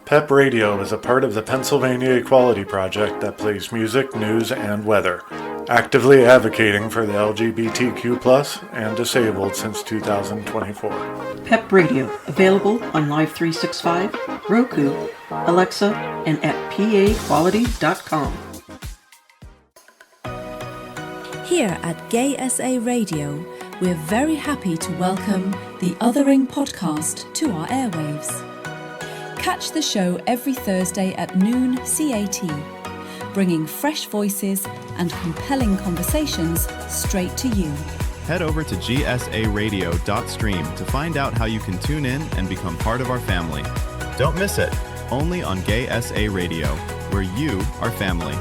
PEP Radio is a part of the Pennsylvania Equality Project that plays music, news, and weather, actively advocating for the LGBTQ+ and disabled since 2024. PEP Radio, available on Live 365, Roku, Alexa, and at paquality.com. Here at Gay SA Radio, we're very happy to welcome the Othering podcast to our airwaves. Catch the show every Thursday at noon CAT, bringing fresh voices and compelling conversations straight to you. Head over to gsaradio.stream to find out how you can tune in and become part of our family. Don't miss it, only on Gay SA Radio, where you are family.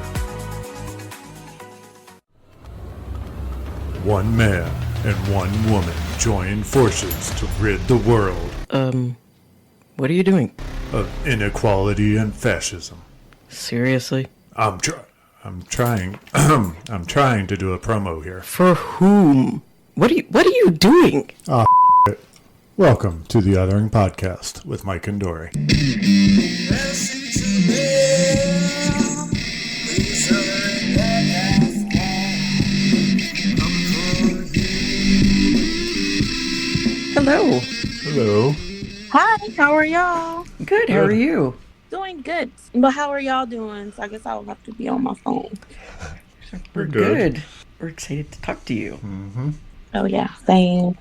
One man and one woman join forces to rid the world What are you doing? of inequality and fascism. Seriously? I'm trying I'm trying to do a promo here. For whom? What are you doing? Welcome to the Othering Podcast with Mike and Dory. Hello. Hello. Hi, how are y'all? Good, how are you? Doing good. But how are y'all doing? So I guess I'll have to be on my phone. We're good. We're excited to talk to you. Mm-hmm. Oh yeah, same.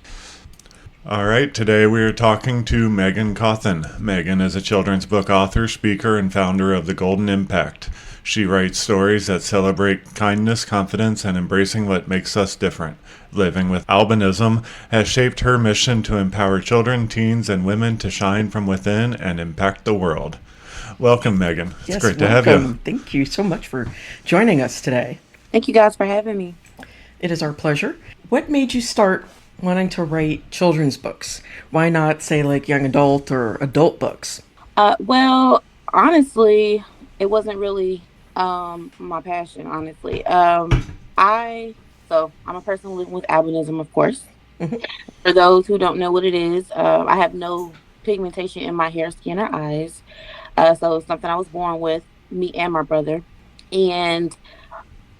All right, today we are talking to Megan Coughin. Megan is a children's book author, speaker, and founder of The Golden Impact. She writes stories that celebrate kindness, confidence, and embracing what makes us different. Living with Albinism has shaped her mission to empower children, teens, and women to shine from within and impact the world. Welcome, Megan. It's great to have you. Thank you so much for joining us today. Thank you guys for having me. It is our pleasure. What made you start wanting to write children's books? Why not say like young adult or adult books? Well, honestly, it wasn't really my passion, honestly. I'm a person living with albinism, of course. Mm-hmm. For those who don't know what it is, I have no pigmentation in my hair, skin, or eyes. So it's something I was born with, me and my brother. And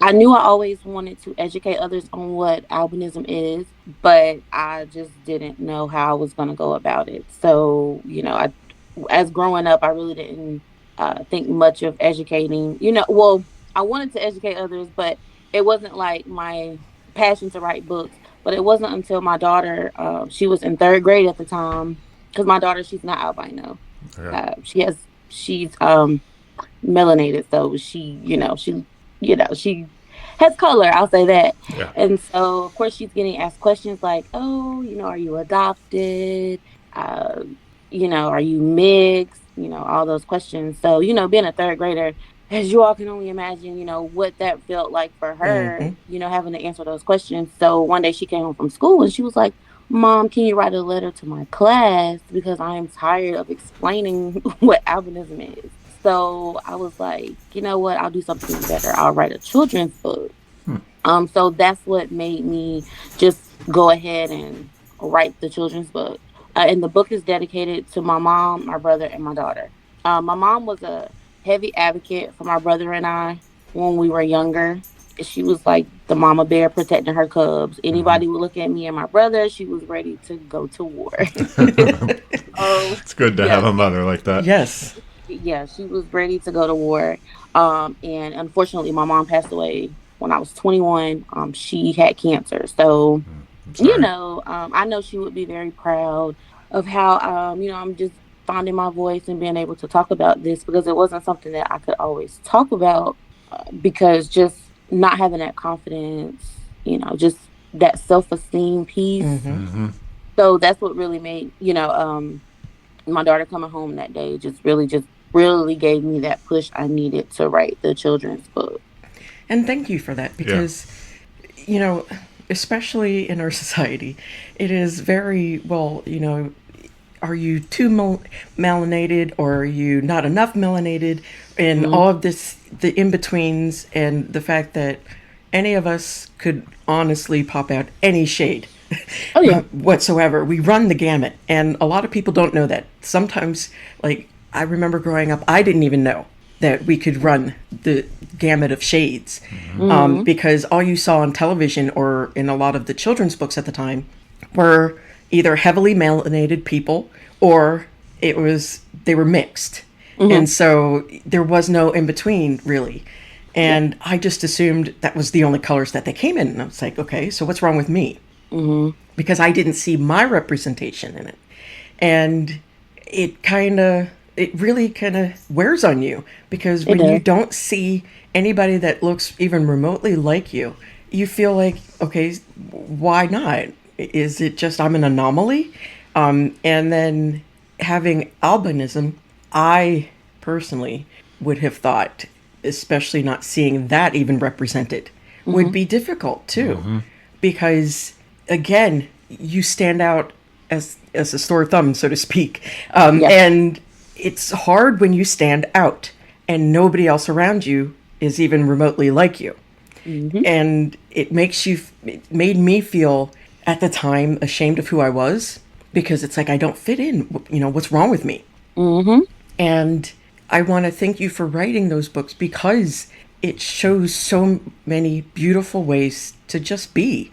I knew I always wanted to educate others on what albinism is, but I just didn't know how I was going to go about it. So, as growing up, I really didn't think much of educating. Well, I wanted to educate others, but it wasn't like my passion to write books. But it wasn't until my daughter, she was in third grade at the time, because my daughter, she's not albino. Yeah. She's melanated, so she has color, I'll say that. Yeah. And so, of course, she's getting asked questions like, are you adopted? Are you mixed? All those questions. So, being a third grader, as you all can only imagine, what that felt like for her, Mm-hmm. Having to answer those questions. So one day she came home from school and she was like, Mom, can you write a letter to my class? Because I am tired of explaining what albinism is. So I was like, you know what? I'll do something better. I'll write a children's book. So that's what made me just go ahead and write the children's book. And the book is dedicated to my mom, my brother, and my daughter. My mom was a heavy advocate for my brother and I when we were younger. She was like the mama bear protecting her cubs. Anybody would look at me and my brother, she was ready to go to war. It's good to have a mother like that. Yes. Yeah, she was ready to go to war. And unfortunately, my mom passed away when I was 21. She had cancer. So, I know she would be very proud of how, I'm just finding my voice and being able to talk about this, because it wasn't something that I could always talk about because just not having that confidence, just that self-esteem piece. Mm-hmm. So that's what really made, my daughter coming home that day just really gave me that push I needed to write the children's book. And thank you for that, because, especially in our society, it is very, are you too melanated, or are you not enough melanated, and all of this, the in-betweens, and the fact that any of us could honestly pop out any shade whatsoever. We run the gamut, and a lot of people don't know that. Sometimes, like, I remember growing up, I didn't even know that we could run the gamut of shades, because all you saw on television or in a lot of the children's books at the time were either heavily melanated people or they were mixed. And so there was no in between, really. And I just assumed that was the only colors that they came in. And I was like, okay, so what's wrong with me? Because I didn't see my representation in it. And it really kind of wears on you, because when you don't see anybody that looks even remotely like you, you feel like, okay, why not? Is it just I'm an anomaly? And then having albinism, I personally would have thought, especially not seeing that even represented, would be difficult too. Because again, you stand out as a sore thumb, so to speak. And it's hard when you stand out and nobody else around you is even remotely like you. And it made me feel at the time ashamed of who I was, because it's like, I don't fit in, what's wrong with me? And I want to thank you for writing those books, because it shows so many beautiful ways to just be.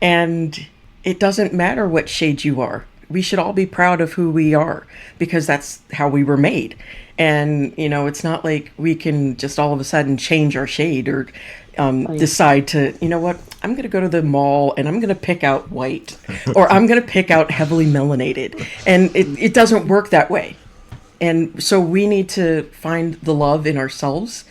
And it doesn't matter what shade you are. We should all be proud of who we are, because that's how we were made. And, it's not like we can just all of a sudden change our shade or decide to, I'm going to go to the mall and I'm going to pick out white, or I'm going to pick out heavily melanated. And it doesn't work that way. And so we need to find the love in ourselves,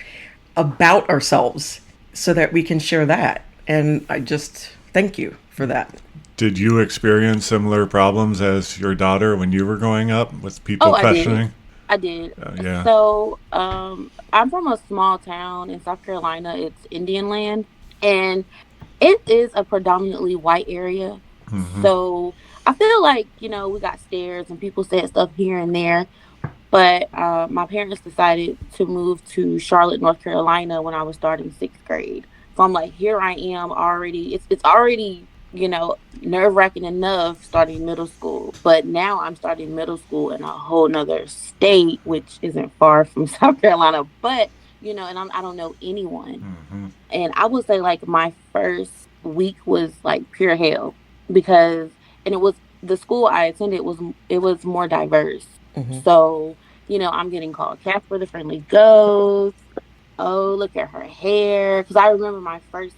about ourselves, so that we can share that. And I just thank you for that. Did you experience similar problems as your daughter when you were growing up, with people questioning? I did. Yeah. So I'm from a small town in South Carolina. It's Indian land, and it is a predominantly white area. So I feel like, we got stares and people said stuff here and there. But my parents decided to move to Charlotte, North Carolina when I was starting 6th grade. So I'm like, here I am already. It's already, nerve-wracking enough starting middle school. But now I'm starting middle school in a whole nother state, which isn't far from South Carolina. But, and I don't know anyone. And I would say, like, my first week was, like, pure hell. Because, and it was, the school I attended was more diverse. So, I'm getting called Casper the Friendly Ghost. Oh, look at her hair. Because I remember my first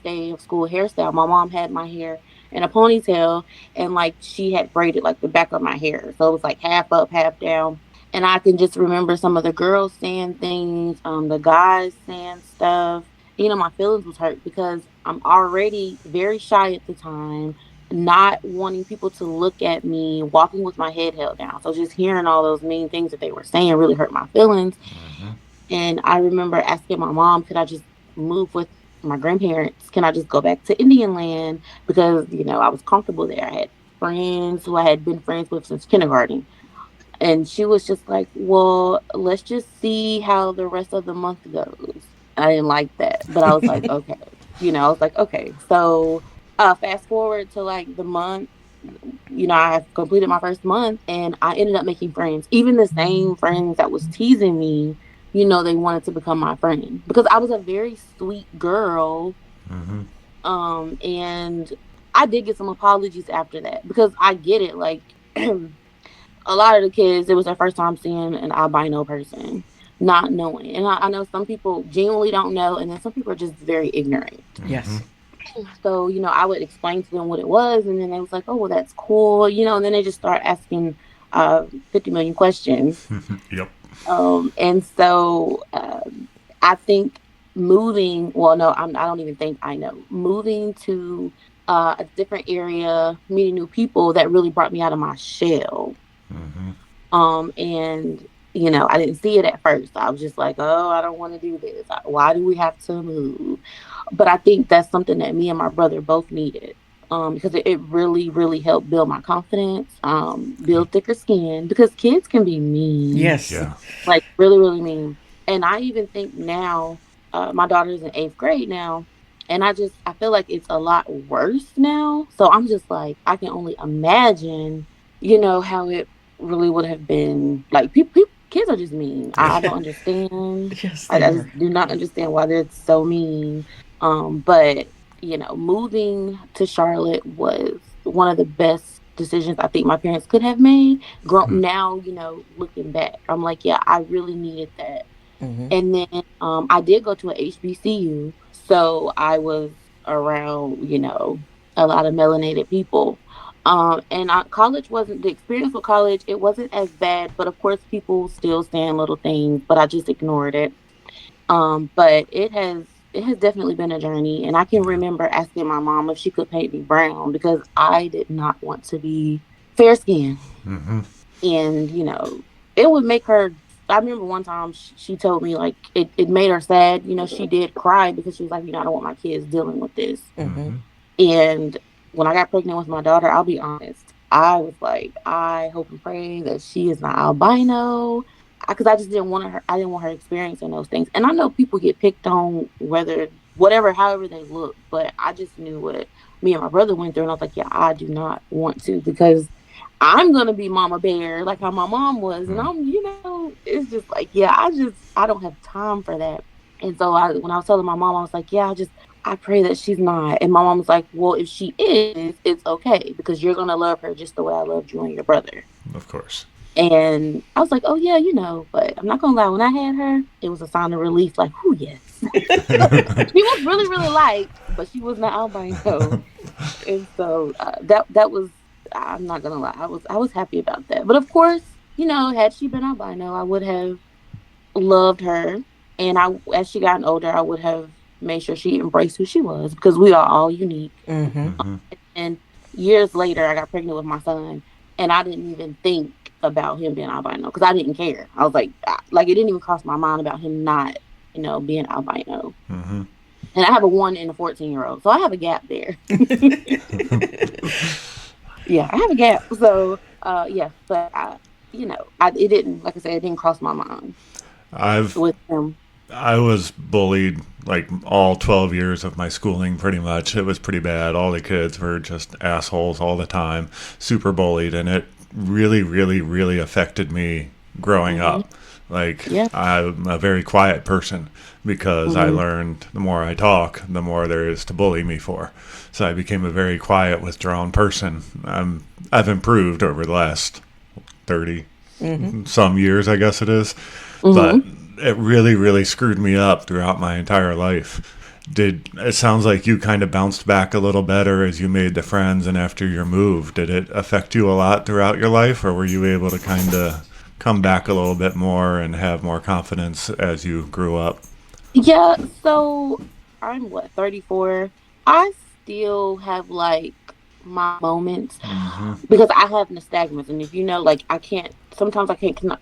day of school hairstyle. My mom had my hair in a ponytail, and like she had braided like the back of my hair. So it was like half up, half down. And I can just remember some of the girls saying things, the guys saying stuff. My feelings was hurt, because I'm already very shy at the time, not wanting people to look at me, walking with my head held down. So just hearing all those mean things that they were saying really hurt my feelings. And I remember asking my mom, could I just move with my grandparents? Can I just go back to Indian land? Because, I was comfortable there. I had friends who I had been friends with since kindergarten. And she was just like, well, let's just see how the rest of the month goes. I didn't like that. But I was like, okay. I was like, okay. So fast forward to like the month, I have completed my first month, and I ended up making friends. Even the same friends that was teasing me, they wanted to become my friend, because I was a very sweet girl. And I did get some apologies after that, because I get it. Like, a lot of the kids, it was their first time seeing an albino person, not knowing. And I know some people genuinely don't know, and then some people are just very ignorant. Yes. So, I would explain to them what it was, and then they was like, oh, well, that's cool, and then they just start asking 50 million questions. Yep. And so I think moving to a different area, meeting new people, that really brought me out of my shell. And I didn't see it at first. I was just like, oh, I don't want to do this. Why do we have to move? But I think that's something that me and my brother both needed, because it really, really helped build my confidence, build thicker skin, because kids can be mean. Yes. Yeah. Like really, really mean. And I even think now, my daughter's in 8th grade now, and I feel like it's a lot worse now. So I'm just like, I can only imagine, how it really would have been like kids are just mean. I don't understand. Yes, I they are. just do not understand why they're so mean. But moving to Charlotte was one of the best decisions I think my parents could have made. Now, looking back, I'm like, yeah, I really needed that. Mm-hmm. And then I did go to a HBCU, so I was around, a lot of melanated people. College wasn't the experience with college. It wasn't as bad, but of course, people still saying little things, but I just ignored it. But it has definitely been a journey, and I can remember asking my mom if she could paint me brown because I did not want to be fair skinned. Mm-hmm. And it would make her. I remember one time she told me like it made her sad. She did cry because she was like, I don't want my kids dealing with this. Mm-hmm. And when I got pregnant with my daughter, I'll be honest, I was like, I hope and pray that she is not albino, because I just didn't want her. I didn't want her experiencing those things. And I know people get picked on however they look, but I just knew what me and my brother went through, and I was like, yeah, I do not want to, because I'm gonna be Mama Bear like how my mom was, and it's just like, yeah, I don't have time for that. And so when I was telling my mom, I was like, yeah, I pray that she's not. And my mom was like, well, if she is, it's okay, because you're gonna love her just the way I loved you and your brother. Of course. And I was like, oh yeah, but I'm not gonna lie, when I had her, it was a sign of relief, like, oh yes. She was really, really light, but she was not albino. And so that was, I'm not gonna lie, I was happy about that. But of course, had she been albino, I would have loved her. And as she gotten older, I would have made sure she embraced who she was, because we are all unique. Mm-hmm. And years later, I got pregnant with my son, and I didn't even think about him being albino because I didn't care. I was like it didn't even cross my mind about him not, being albino. Mm-hmm. And I have a 1 and a 14-year-old, so I have a gap there. Yeah, I have a gap. So, yeah, but it didn't, like I said, it didn't cross my mind. With him. I was bullied like all 12 years of my schooling, pretty much. It was pretty bad. All the kids were just assholes all the time, super bullied, and it really, really, really affected me growing up. Like, yeah. I'm a very quiet person because I learned the more I talk, the more there is to bully me for. So I became a very quiet, withdrawn person. I've improved over the last 30 some years, I guess it is. But it really, really screwed me up throughout my entire life. It sounds like you kind of bounced back a little better as you made the friends and after your move. Did it affect you a lot throughout your life, or were you able to kind of come back a little bit more and have more confidence as you grew up? Yeah, so I'm 34. I still have like my moments because I have nystagmus, and if sometimes I can't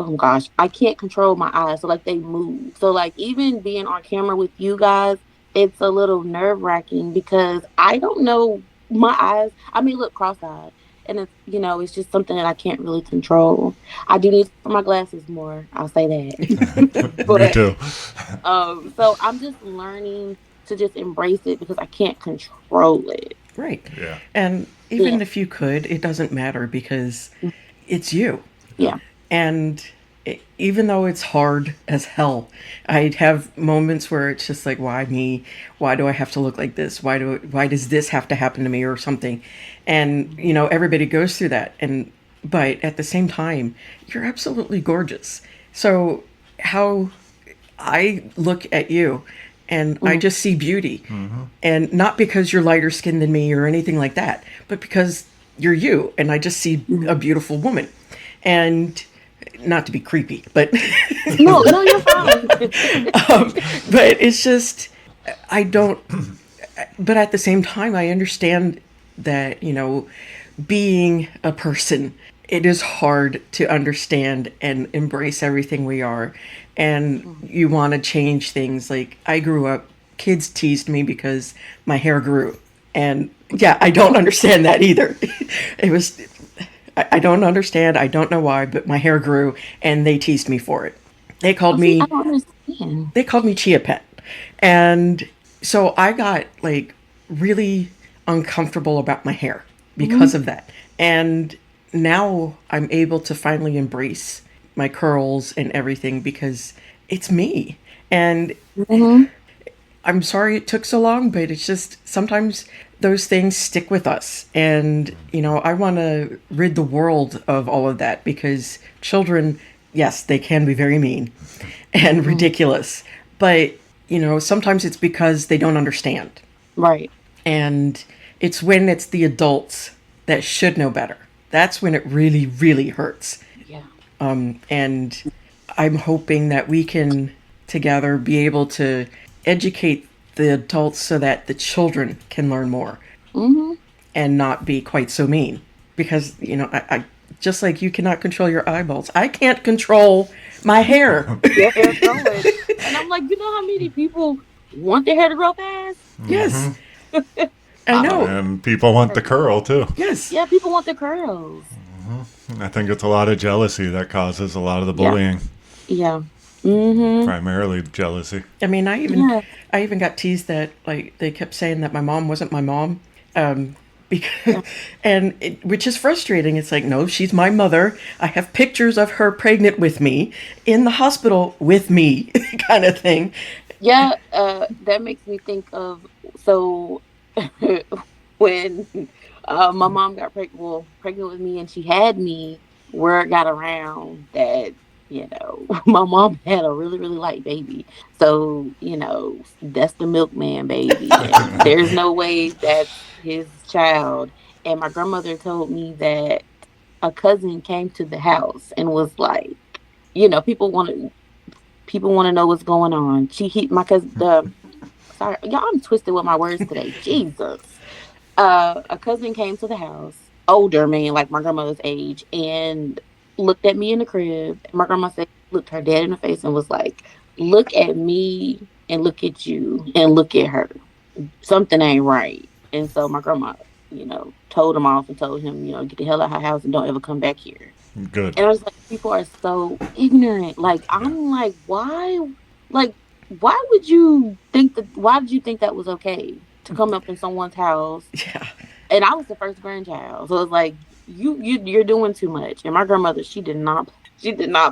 oh gosh, I can't control my eyes. So like they move. So like even being on camera with you guys, it's a little nerve wracking because I don't know my eyes. I may look cross-eyed, and it's just something that I can't really control. I do need my glasses more. I'll say that. But, me too. So I'm just learning to just embrace it because I can't control it. Right. Yeah. And even if you could, it doesn't matter because it's you. Yeah. And even though it's hard as hell, I'd have moments where it's just like, why me? Why do I have to look like this? Why does this have to happen to me or something? And, everybody goes through that. But at the same time, you're absolutely gorgeous. So how I look at you and I just see beauty. And not because you're lighter skinned than me or anything like that, but because you're you. And I just see a beautiful woman. And not to be creepy, but no, you're fine. But it's just, I don't, but at the same time, I understand that, being a person, it is hard to understand and embrace everything we are. And you want to change things. Like I grew up, kids teased me because my hair grew. And yeah, I don't understand that either. I don't understand. I don't know why, but my hair grew and they teased me for it. They called me, I don't understand. They called me Chia Pet. And so I got like really uncomfortable about my hair because of that. And now I'm able to finally embrace my curls and everything because it's me. And I'm sorry it took so long, but it's just sometimes those things stick with us. And, I want to rid the world of all of that because children, yes, they can be very mean and ridiculous. But, sometimes it's because they don't understand. Right. And it's when it's the adults that should know better. That's when it really, really hurts. Yeah. And I'm hoping that we can together be able to educate the adults so that the children can learn more and not be quite so mean. Because, I just like you cannot control your eyeballs, I can't control my hair. Your hair growing. And I'm like, how how many people want their hair to grow fast? Yes. I know. And people want the curl, too. Yes. Yeah, people want the curls. I think it's a lot of jealousy that causes a lot of the bullying. Yeah. Primarily jealousy. I mean, I even got teased that they kept saying that my mom wasn't my mom, because which is frustrating. It's like, no, she's my mother. I have pictures of her pregnant with me in the hospital with me, kind of thing. Yeah, that makes me think of when my mom got pregnant with me and she had me, word got around that my mom had a really, really light baby. So, that's the milkman baby. And there's no way that's his child. And my grandmother told me that a cousin came to the house and was like, people want to know what's going on. My cousin, sorry, y'all, I'm twisted with my words today. Jesus. A cousin came to the house, older man, like my grandmother's age, and looked at me in the crib. And my grandma looked her dad in the face and was like, look at me and look at you and look at her. Something ain't right. And so my grandma, told him off and told him, get the hell out of her house and don't ever come back here. Good. And I was like, people are so ignorant. Like, I'm like, why? Like, why did you think that was okay to come up in someone's house? Yeah. And I was the first grandchild. So it's like, you're doing too much. And my grandmother, she did not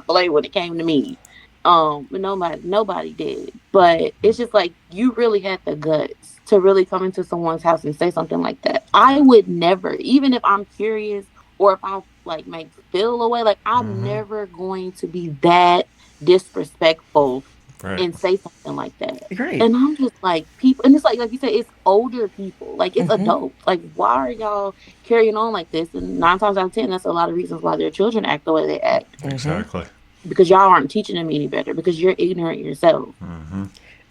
play when it came to me. Nobody did. But it's just like, you really had the guts to really come into someone's house and say something like that. I would never, even if I'm curious or if I make feel away, like I'm never going to be that disrespectful and say something like that. Right. And I'm just like, people, and it's like you said, it's older people, like it's adults. Like, why are y'all carrying on like this? And 9 times out of 10, that's a lot of reasons why their children act the way they act. Exactly. Because y'all aren't teaching them any better, because you're ignorant yourself.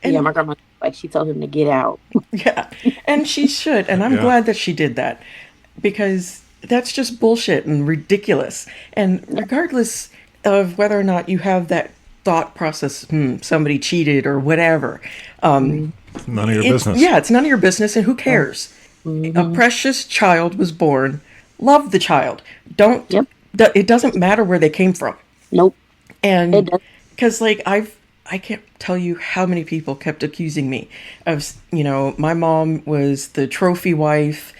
And my grandma, she told him to get out. Yeah, and she should. And I'm glad that she did that, because that's just bullshit and ridiculous. And regardless of whether or not you have that thought process, somebody cheated or whatever. None of your business. Yeah, it's none of your business, and who cares? A precious child was born. Love the child. It doesn't matter where they came from. Nope. And because I can't tell you how many people kept accusing me of, my mom was the trophy wife,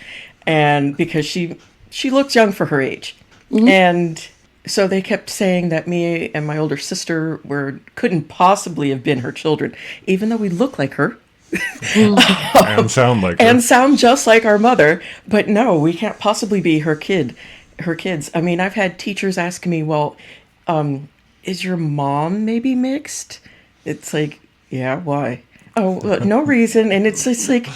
and because she looks young for her age. And so they kept saying that me and my older sister couldn't possibly have been her children, even though we look like her. And sound like her. And sound just like our mother. But no, we can't possibly be her kids. I mean, I've had teachers ask me, well, is your mom maybe mixed? It's like, yeah, why? Oh, no reason. And it's just like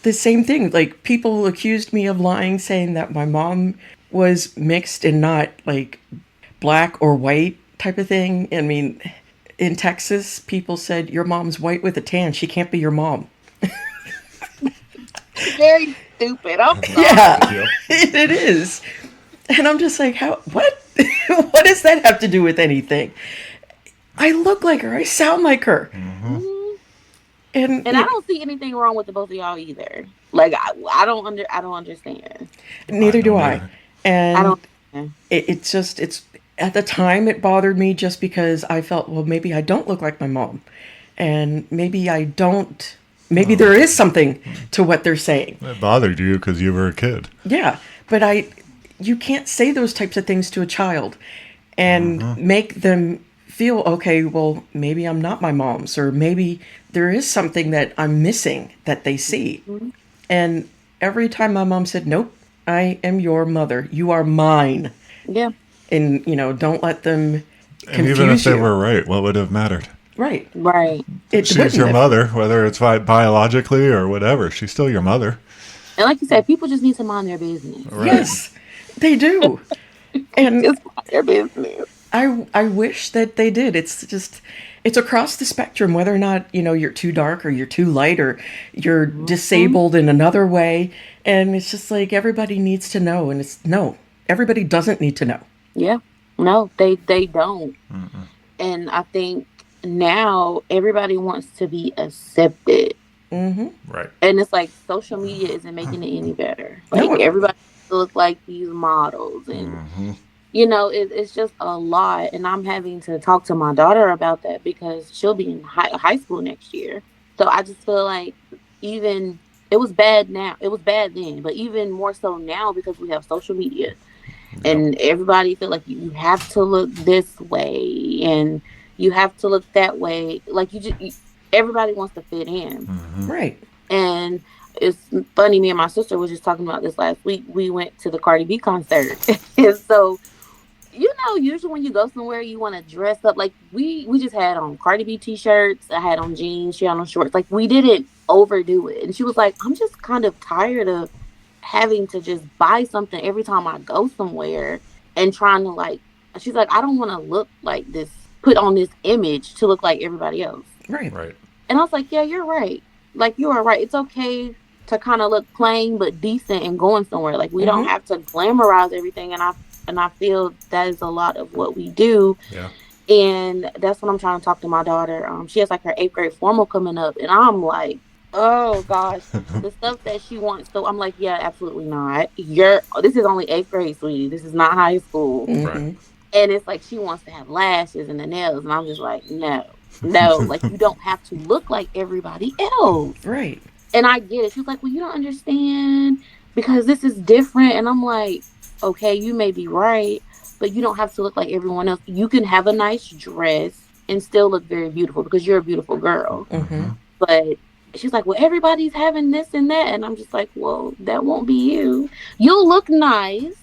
the same thing. Like, people accused me of lying, saying that my mom was mixed and not like black or white type of thing. I mean, in Texas, people said, your mom's white with a tan. She can't be your mom. Very stupid. I'm sorry. Yeah, it is. And I'm just like, what? What does that have to do with anything? I look like her. I sound like her. And I don't see anything wrong with the both of y'all either. Like, I don't understand. Neither do I. And I don't. It's at the time it bothered me just because I felt, well, maybe I don't look like my mom, and maybe I don't. Maybe there is something to what they're saying. It bothered you because you were a kid. Yeah, but you can't say those types of things to a child and make them feel, okay, well, maybe I'm not my mom's, or maybe there is something that I'm missing that they see. And every time my mom said, nope, I am your mother. You are mine. Yeah. And, don't let them confuse And even if they you. were right, what would have mattered? Right. Right. She's your mother, whether it's biologically or whatever. She's still your mother. And like you said, people just need to mind their business. Right. Yes, they do. And Just mind their business. I wish that they did. It's across the spectrum, whether or not, you're too dark or you're too light or you're disabled in another way. And it's just like everybody needs to know. And everybody doesn't need to know. Yeah. No, they don't. And I think now everybody wants to be accepted. Right. And it's like social media isn't making it any better. Like No. everybody looks like these models, and it's just a lot. And I'm having to talk to my daughter about that because she'll be in high school next year. So I just feel like even it was bad now. It was bad then, but even more so now because we have social media, and everybody feel like you have to look this way and you have to look that way. Like everybody wants to fit in. Right. And it's funny, me and my sister was just talking about this last week. We went to the Cardi B concert. And so, usually when you go somewhere, you want to dress up. Like, we just had on Cardi B t-shirts. I had on jeans. She had on shorts. Like, we didn't overdo it. And she was like, I'm just kind of tired of having to just buy something every time I go somewhere and trying to, she's like, I don't want to look like this, put on this image to look like everybody else. Right. Right. And I was like, yeah, you're right. Like, you are right. It's okay to kind of look plain but decent and going somewhere. Like, we don't have to glamorize everything. And I feel that is a lot of what we do. Yeah. And that's what I'm trying to talk to my daughter. She has like her 8th grade formal coming up, and I'm like, oh gosh, the stuff that she wants. So I'm like, yeah, absolutely not. This is only 8th grade, sweetie. This is not high school. Right. And it's like she wants to have lashes and the nails, and I'm just like, no, like, you don't have to look like everybody else. Right. And I get it. She's like, well, you don't understand because this is different. And I'm like, okay, you may be right, but you don't have to look like everyone else. You can have a nice dress and still look very beautiful because you're a beautiful girl. But she's like, well, everybody's having this and that. And I'm just like, well, that won't be you. You'll look nice.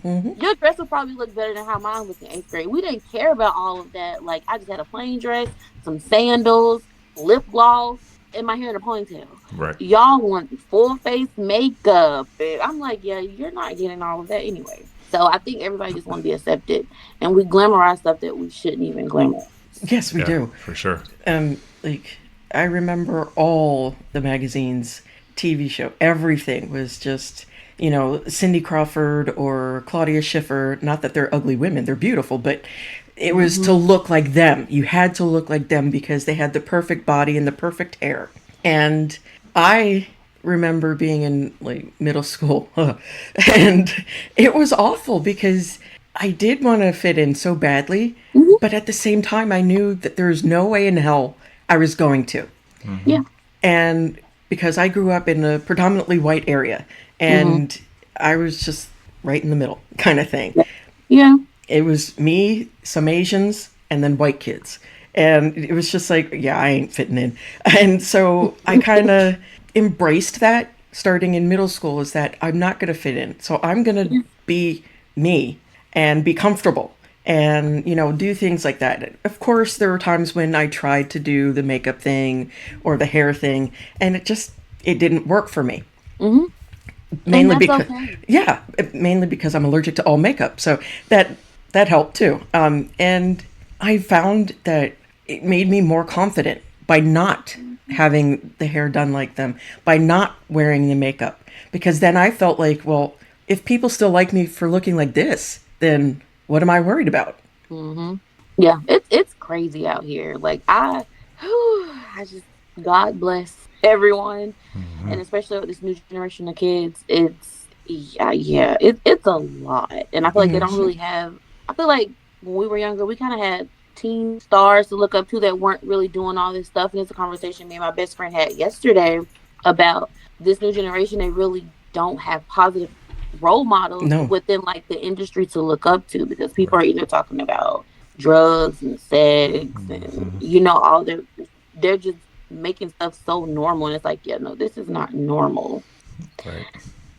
Your dress will probably look better than how mine looked in 8th grade. We didn't care about all of that. Like, I just had a plain dress, some sandals, lip gloss, and my hair in a ponytail. Right. Y'all want full face makeup. And I'm like, yeah, you're not getting all of that anyway. So I think everybody just want to be accepted. And we glamorize stuff that we shouldn't even glamorize. Yes, we do. For sure. I remember all the magazines, TV show, everything was just, Cindy Crawford or Claudia Schiffer. Not that they're ugly women, they're beautiful, but it was to look like them. You had to look like them because they had the perfect body and the perfect hair. And I remember being in middle school and it was awful because I did want to fit in so badly, but at the same time I knew that there's no way in hell I was going to. Yeah. And because I grew up in a predominantly white area and I was just right in the middle kind of thing. Yeah. It was me, some Asians, and then white kids. And it was just like, yeah, I ain't fitting in. And so I kind of embraced that starting in middle school, is that I'm not going to fit in. So I'm going to be me and be comfortable and, do things like that. Of course, there were times when I tried to do the makeup thing or the hair thing, and it didn't work for me. Mainly because I'm allergic to all makeup. So that helped too. And I found that it made me more confident by not having the hair done like them, by not wearing the makeup. Because then I felt like, well, if people still like me for looking like this, then what am I worried about? Yeah, it's crazy out here. Like, I just, God bless everyone. And especially with this new generation of kids, it's a lot. And I feel like they don't really have, I feel like when we were younger, we kind of had teen stars to look up to that weren't really doing all this stuff. And it's a conversation me and my best friend had yesterday about this new generation. They really don't have positive role models No. within like the industry to look up to, because people are either talking about drugs and sex and all they're just making stuff so normal, and it's like, yeah, no, this is not normal. Right.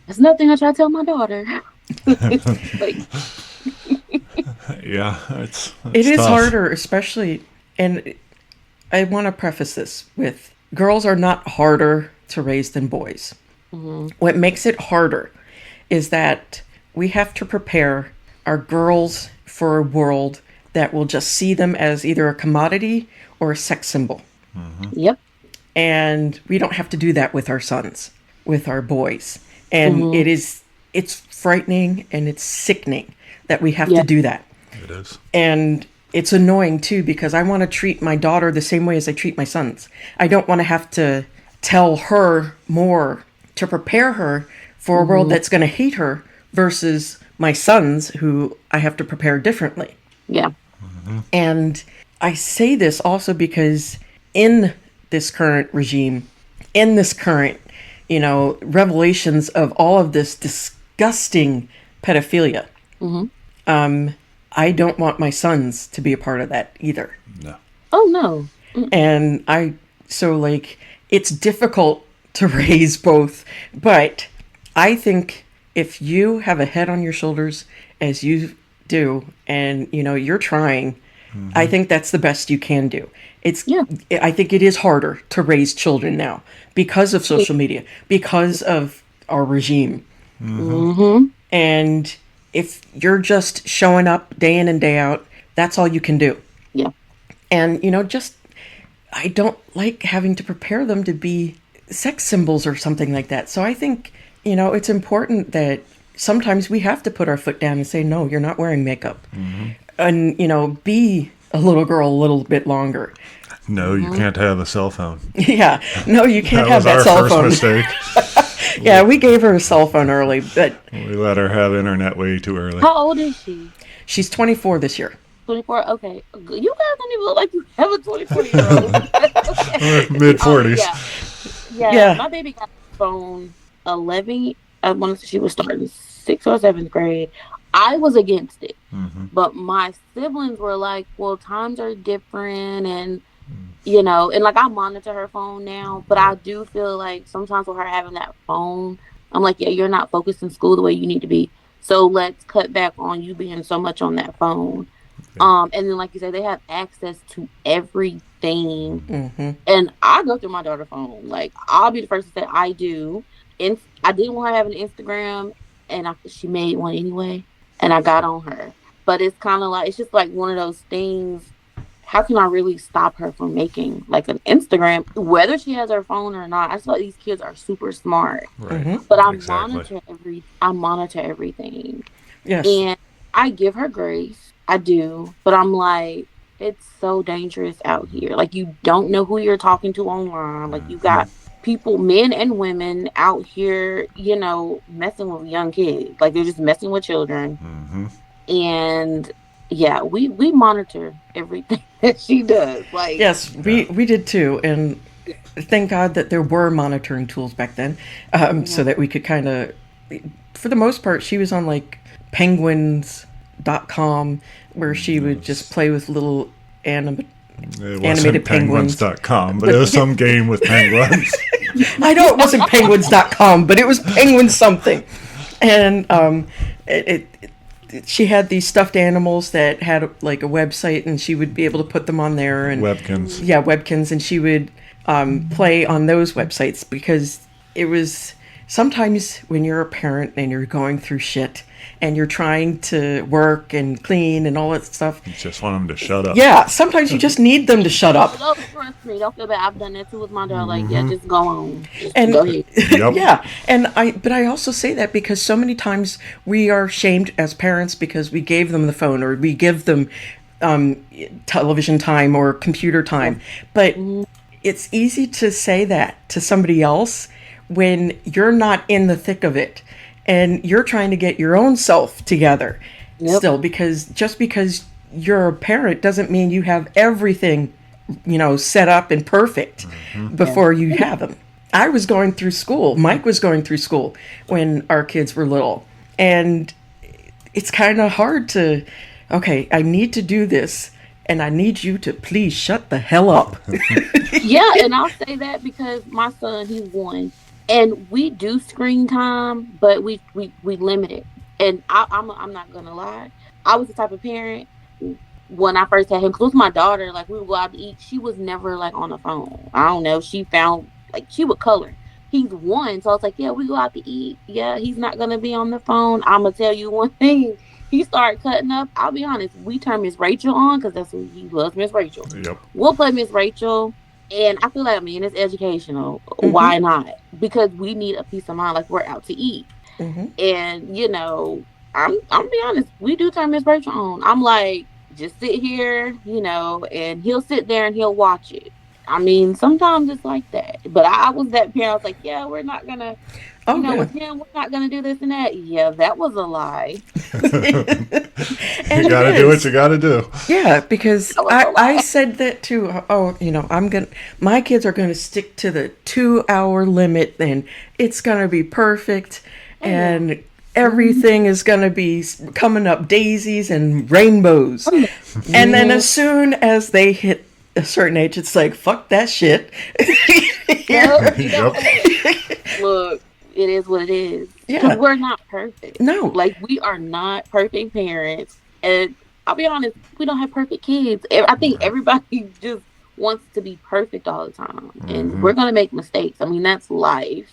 It's nothing I try to tell my daughter. Like, Yeah, It is tough. harder, especially, and I want to preface this with girls are not harder to raise than boys. What makes it harder is that we have to prepare our girls for a world that will just see them as either a commodity or a sex symbol. Yep. And we don't have to do that with our sons, with our boys. And it's frightening and it's sickening that we have to do that. It is. And it's annoying too, because I want to treat my daughter the same way as I treat my sons. I don't want to have to tell her more to prepare her for a world that's going to hate her versus my sons, who I have to prepare differently. Yeah. And I say this also because in this current regime, in this current, revelations of all of this disgusting pedophilia, I don't want my sons to be a part of that either. No. Oh, no. And it's difficult to raise both, but I think if you have a head on your shoulders as you do, and you're trying, I think that's the best you can do. I think it is harder to raise children now because of social media, because of our regime. And if you're just showing up day in and day out, that's all you can do. Yeah. And I don't like having to prepare them to be sex symbols or something like that. So I think, it's important that sometimes we have to put our foot down and say, no, you're not wearing makeup. And, be a little girl a little bit longer. No, you can't have a cell phone. Yeah. No, you can't That have was that our cell first phone. mistake. Yeah, we gave her a cell phone early, but We let her have internet way too early. How old is she? she's 24 this year. 24? Okay. You guys don't even look like you have a 24-year-old. Mid-40s. Yeah. My baby got a phone 11. I want to say she was starting 6th or 7th grade. I was against it. But my siblings were like, well, times are different, and and like I monitor her phone now, but I do feel like sometimes with her having that phone, I'm like, yeah, you're not focused in school the way you need to be. So let's cut back on you being so much on that phone. And then, like you said, they have access to everything. And I go through my daughter's phone. Like, I'll be the first to say I do. And I didn't want her to have an Instagram, and she made one anyway, and I got on her. But it's kind of like, it's just like one of those things. How can I really stop her from making like an Instagram, whether she has her phone or not? I just feel like these kids are super smart. Right. But I Exactly. monitor everything. Yes. And I give her grace. I do. But I'm like, it's so dangerous out here. Like, you don't know who you're talking to online. Like, you got people, men and women, out here, messing with young kids. Like, they're just messing with children. And yeah, we monitor everything that she does. Like, Yes, we did too. And thank God that there were monitoring tools back then, so that we could kind of, for the most part, she was on like penguins.com, where she would just play with little It wasn't animated penguins. penguins.com, but it was some game with penguins. I know it wasn't penguins.com, but it was penguin something. And she had these stuffed animals that had like a website, and she would be able to put them on there. And Webkins. Yeah, webkins. And she would play on those websites, because it was sometimes when you're a parent and you're going through shit and you're trying to work and clean and all that stuff. You just want them to shut up. Yeah, sometimes you just need them to shut up. don't trust me. Don't feel bad. I've done that too with my daughter. Like, yeah, just go on. Just And go ahead. Yep. yeah, but I also say that because so many times we are shamed as parents because we gave them the phone, or we give them television time or computer time. But it's easy to say that to somebody else when you're not in the thick of it and you're trying to get your own self together still, because just because you're a parent doesn't mean you have everything, set up and perfect before you have them. I was going through school. Mike was going through school when our kids were little. And it's kind of hard to, okay, I need to do this, and I need you to please shut the hell up. Yeah, and I'll say that because my son, he's 1, and we do screen time, but we limit it. And I'm not gonna lie, I was the type of parent when I first had him, cause with my daughter, like we would go out to eat, she was never like on the phone. I don't know, she found like she would color. He's 1, so I was like, yeah, we go out to eat. Yeah, he's not gonna be on the phone. I'm gonna tell you one thing. He started cutting up. I'll be honest. We turn Miss Rachel on because that's who he loves, Miss Rachel. Yep. We'll play Miss Rachel, and I feel like, I mean, it's educational. Mm-hmm. Why not? Because we need a peace of mind. Like, we're out to eat, Mm-hmm. and you know, I'm gonna be honest. We do turn Miss Rachel on. I'm like, just sit here, you know, and he'll sit there and he'll watch it. I mean, sometimes it's like that. But I was that parent. I was like, yeah, we're not gonna. Oh, You know, yeah. with him, we're not going to do this and that. Yeah, that was a lie. And You gotta it do what is. you gotta do. Yeah, because That was a lie. I said that too. Oh, you know, my kids are gonna stick to the 2-hour limit, and it's gonna be perfect, and everything is gonna be coming up daisies and rainbows. And then as soon as they hit a certain age, it's like, fuck that shit. Yep, you know, Yep. look, it is what it is. Yeah. Because we're not perfect. No. Like, we are not perfect parents. And I'll be honest, we don't have perfect kids. I think everybody just wants to be perfect all the time. And we're going to make mistakes. I mean, that's life.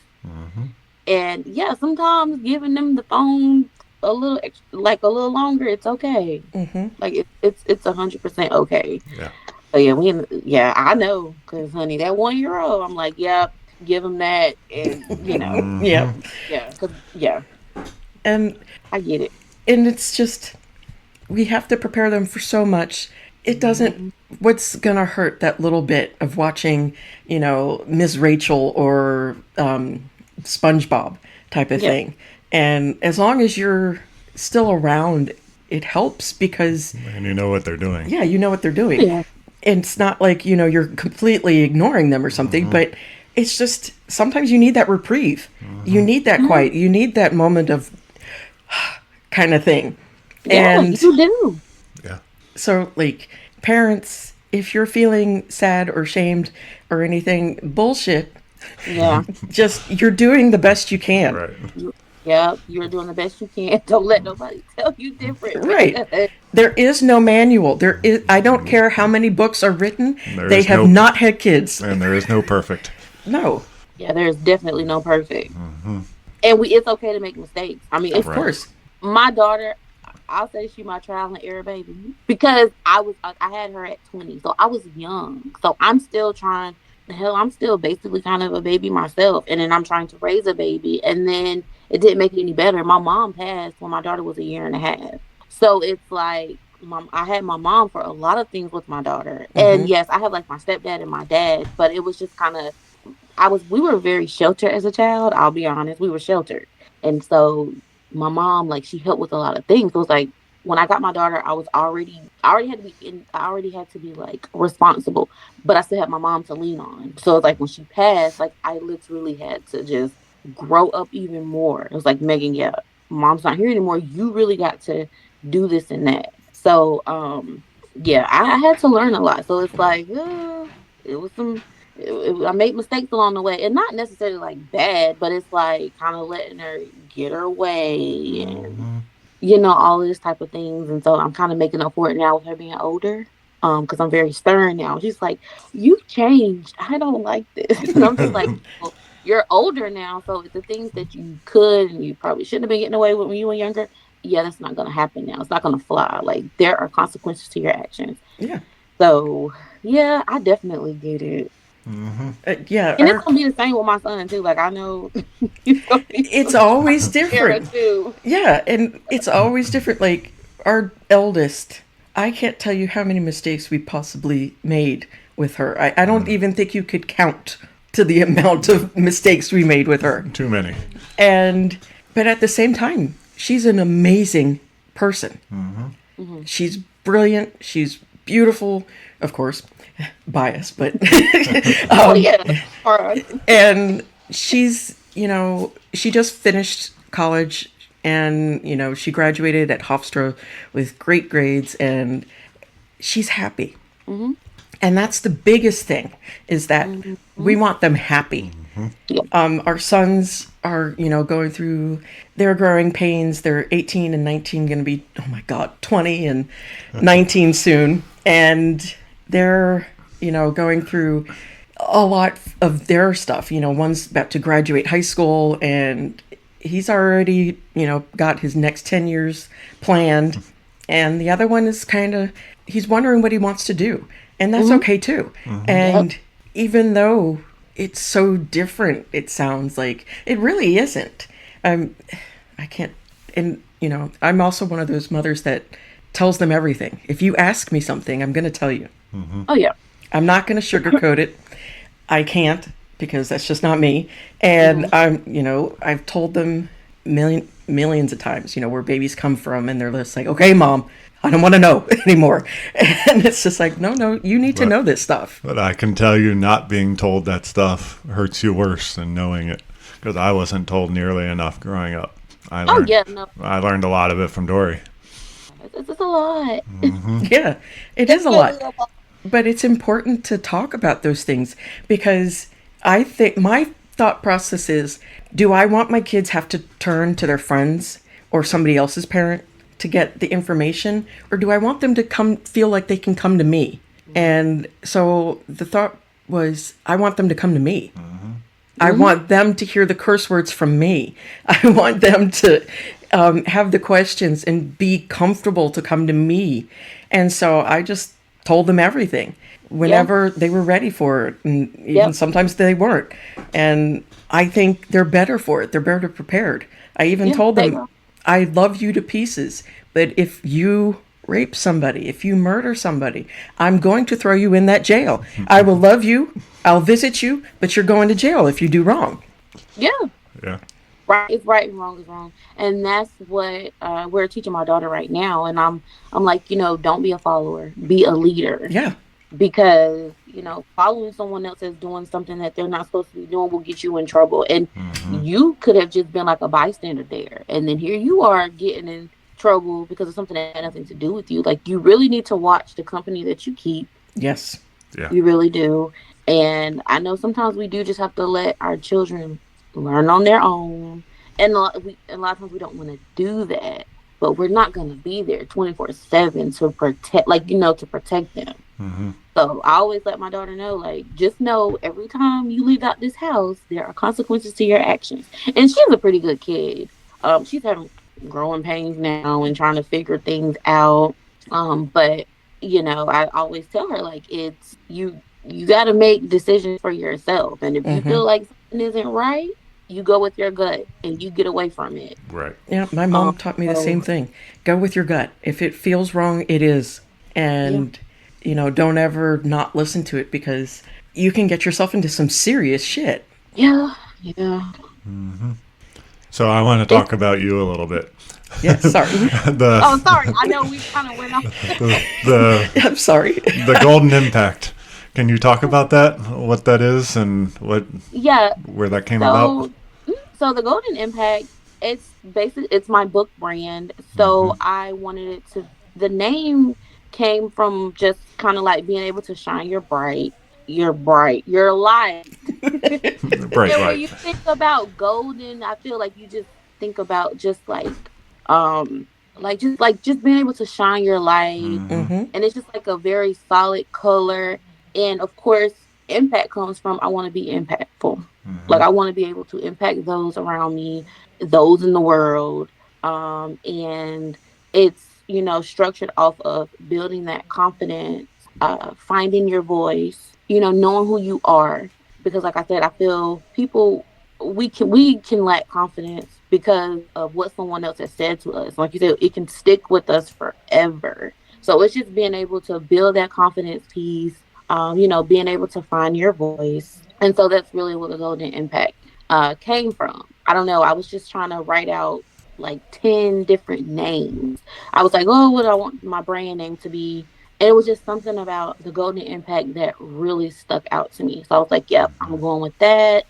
And yeah, sometimes giving them the phone a little a little longer, it's okay. Mm-hmm. Like, it's 100% okay. Yeah. So yeah, I know, because honey, that 1-year-old, I'm like, yep, give him that, and you know, Yeah. yeah, 'cause, yeah, And I get it. it's just, we have to prepare them for so much. It doesn't, what's gonna hurt that little bit of watching, you know, Miss Rachel or SpongeBob type of Yeah. thing. And as long as you're still around, it helps because, And you know what they're doing. yeah, you know what they're doing. Yeah. And it's not like, you know, you're completely ignoring them or something, but it's just, sometimes you need that reprieve. You need that quiet. You need that moment of kind of thing. Yeah, And you do. Yeah. so, like, parents, if you're feeling sad or shamed or anything, bullshit. Yeah, Just, you're doing the best you can. Right. yeah, you're doing the best you can. Don't let nobody tell you different. Right. There is no manual. There is. I don't care how many books are written. There They is have no- not had kids. And there is no perfect. No. Yeah, there's definitely no perfect, and it's okay to make mistakes. I mean, Of Right. course. my daughter, I'll say she's my trial and error baby, because I had her at 20, so I was young. So I'm still trying. Hell, I'm still basically kind of a baby myself, and then I'm trying to raise a baby, and then it didn't make it any better. My mom passed when my daughter was 1.5 years, so it's like I had my mom for a lot of things with my daughter, and yes, I have like my stepdad and my dad, but it was just kind of we were very sheltered as a child. I'll be honest, we were sheltered, and so my mom, like, she helped with a lot of things. So it was like, when I got my daughter, I already had to be like responsible, but I still had my mom to lean on. So it's like, when she passed, like, I literally had to just grow up even more. It was like, Megan, yeah, mom's not here anymore. You really got to do this and that. So, yeah, I had to learn a lot. So it's like, it was I made mistakes along the way, and not necessarily like bad, but it's like kind of letting her get her way and you know, all of this type of things. And so I'm kind of making up for it now with her being older, because I'm very stern now. She's like, you've changed, I don't like this. And I'm just like, well, you're older now, so the things that you could and you probably shouldn't have been getting away with when you were younger, yeah, that's not going to happen now. It's not going to fly. Like, there are consequences to your actions. Yeah. So yeah, I definitely get it. Yeah. And it's gonna be the same with my son too. Like, I know It's always different. too. Yeah, and it's always different. Like, our eldest, I can't tell you how many mistakes we possibly made with her. I don't even think you could count to the amount of mistakes we made with her. Too many. But at the same time, she's an amazing person. She's brilliant. She's beautiful, of course, biased, but Oh yeah. All right. and she's, you know, she just finished college, and she graduated at Hofstra with great grades, and she's happy. Mm-hmm. And that's the biggest thing, is that we want them happy. Our sons are, going through their growing pains. They're 18 and 19, going to be, oh my God, 20 and 19 soon. And they're, going through a lot of their stuff. One's about to graduate high school, and he's already, got his next 10 years planned. And the other one is he's wondering what he wants to do. And that's okay too. And even though it's so different, it sounds like, it really isn't. I can't, and I'm also one of those mothers that tells them everything. If you ask me something, I'm going to tell you. Oh yeah. I'm not going to sugarcoat it. I can't, because that's just not me. And I've told them millions of times, where babies come from, and they're just like, okay, Mom, I don't want to know anymore. And it's just like, no, you need to know this stuff. But I can tell you, not being told that stuff hurts you worse than knowing it, because I wasn't told nearly enough growing up. I learned a lot of it from Dory. It's a lot. Yeah, it is a lot. But it's important to talk about those things, because I think my thought process is, do I want my kids have to turn to their friends or somebody else's parent to get the information, or do I want them to feel like they can come to me? And so the thought was, I want them to come to me. I want them to hear the curse words from me. I want them to have the questions and be comfortable to come to me. And so I just told them everything whenever they were ready for it. And even sometimes they weren't. And I think they're better for it. They're better prepared. I even told them, I love you to pieces, but if you rape somebody, if you murder somebody, I'm going to throw you in that jail. I will love you, I'll visit you, but you're going to jail if you do wrong. Yeah. Right is right and wrong is wrong. And that's what we're teaching my daughter right now. And I'm like, don't be a follower, be a leader. Yeah. Because, following someone else as doing something that they're not supposed to be doing will get you in trouble. And you could have just been like a bystander there. And then here you are getting in trouble because of something that had nothing to do with you. Like, you really need to watch the company that you keep. Yes. Yeah. You really do. And I know sometimes we do just have to let our children learn on their own. And a lot of times we don't want to do that. But we're not going to be there 24/7 to protect, to protect them. So I always let my daughter know, just know every time you leave out this house, there are consequences to your actions. And she's a pretty good kid. She's having growing pains now and trying to figure things out. But I always tell her, it's you got to make decisions for yourself. And if you feel like something isn't right, you go with your gut and you get away from it. Right. Yeah, my mom taught me the same thing. Go with your gut. If it feels wrong, it is. And, don't ever not listen to it, because you can get yourself into some serious shit. Yeah. So I want to talk about you a little bit. Yeah, sorry. Sorry. I know we kind of went off. I'm sorry. The Golden Impact. Can you talk about that? What that is and where that came about? So the Golden Impact, it's my book brand. So I wanted it to, the name came from just kind of like being able to shine your light. When you think about golden, I feel like you just think about just just being able to shine your light. And it's just like a very solid color. And of course, impact comes from, I want to be impactful. I want to be able to impact those around me, those in the world. And it's, structured off of building that confidence, finding your voice, knowing who you are. Because like I said, I feel we can lack confidence because of what someone else has said to us. Like you said, it can stick with us forever. So it's just being able to build that confidence piece, being able to find your voice. And so that's really what the Golden Impact came from. I don't know. I was just trying to write out 10 different names. I was like, what do I want my brand name to be? And it was just something about the Golden Impact that really stuck out to me. So I was like, yep, I'm going with that.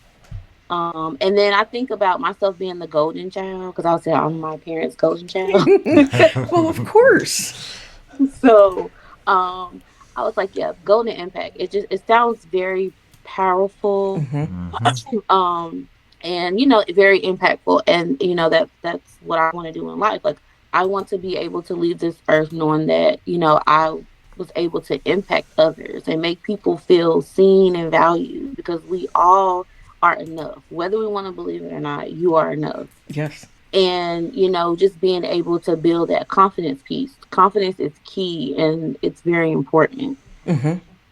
And then I think about myself being the golden child because I say I'm my parents' golden child. Well, of course. So I was like, yeah, golden impact. It sounds very powerful. um and very impactful, and that's what I want to do in life. Like, I want to be able to leave this earth knowing that I was able to impact others and make people feel seen and valued, because we all are enough, whether we want to believe it or not. You are enough. Yes. And just being able to build that confidence piece. Confidence is key, and it's very important.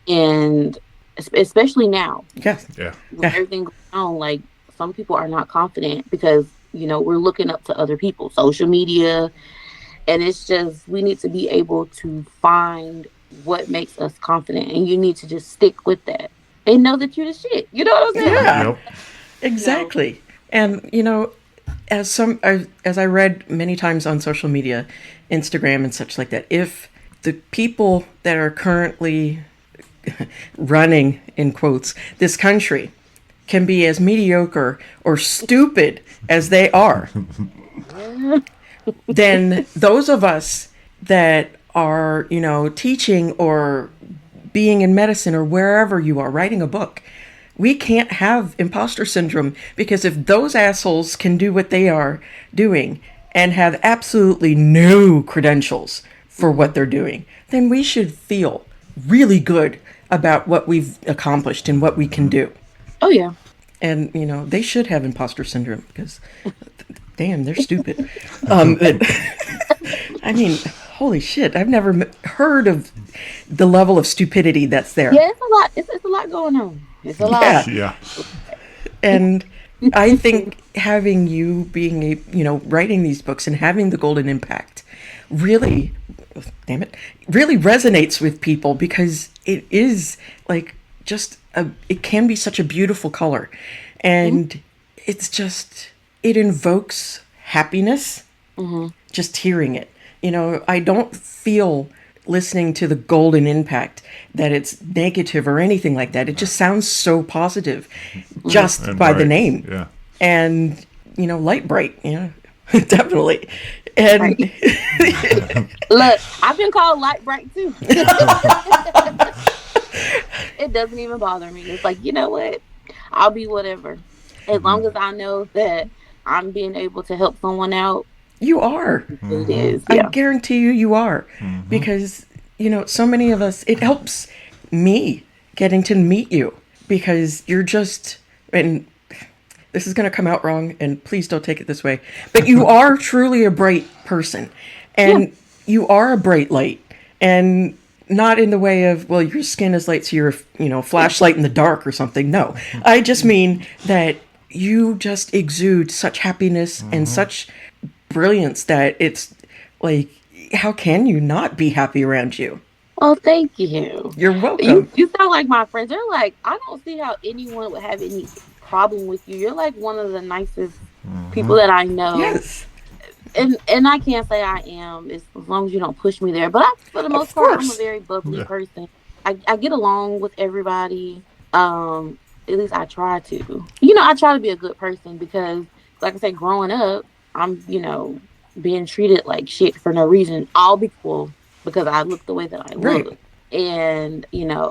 And especially now, Yes. Yeah. with everything going on, like, some people are not confident because we're looking up to other people, social media, and it's just, we need to be able to find what makes us confident, and you need to just stick with that and know that you're the shit. You know what I'm saying? Yeah. Yep. Exactly. And as I read many times on social media, Instagram and such like that, if the people that are currently running, in quotes, this country can be as mediocre or stupid as they are, then those of us that are, teaching or being in medicine or wherever you are, writing a book, we can't have imposter syndrome, because if those assholes can do what they are doing and have absolutely no credentials for what they're doing, then we should feel really good about what we've accomplished and what we can do. Oh, yeah. And, they should have imposter syndrome because, damn, they're stupid. I mean, holy shit, I've never heard of the level of stupidity that's there. Yeah, it's a lot. It's a lot going on. It's a lot. Yeah. And I think having you being writing these books and having the golden impact really, damn it, really resonates with people, because it is like it can be such a beautiful color, and it's just, it invokes happiness just hearing it. I don't feel, listening to the golden impact, that it's negative or anything like that. It just sounds so positive just And by the bright. name. Yeah. And, light bright, definitely. And Right. Look, I've been called light bright too. It doesn't even bother me. It's like, you know what? I'll be whatever. As long as I know that I'm being able to help someone out, you are. it is. I Yeah. guarantee you are. Because, so many of us, it helps me getting to meet you, because you're just, and this is going to come out wrong, and please don't take it this way, but you are truly a bright person, and you are a bright light, and not in the way of, well, your skin is light, so you're a flashlight in the dark or something. No, I just mean that you just exude such happiness and such brilliance that it's like, how can you not be happy around you? Oh, thank you. You're welcome. You sound like my friends. They're like, I don't see how anyone would have any problem with you. You're like one of the nicest people that I know. Yes. And I can't say I am, as long as you don't push me there. But for the most part, I'm a very bubbly person. I get along with everybody. At least I try to. I try to be a good person, because, like I said, growing up, I'm, being treated like shit for no reason. All because I look the way that I look. Right. And,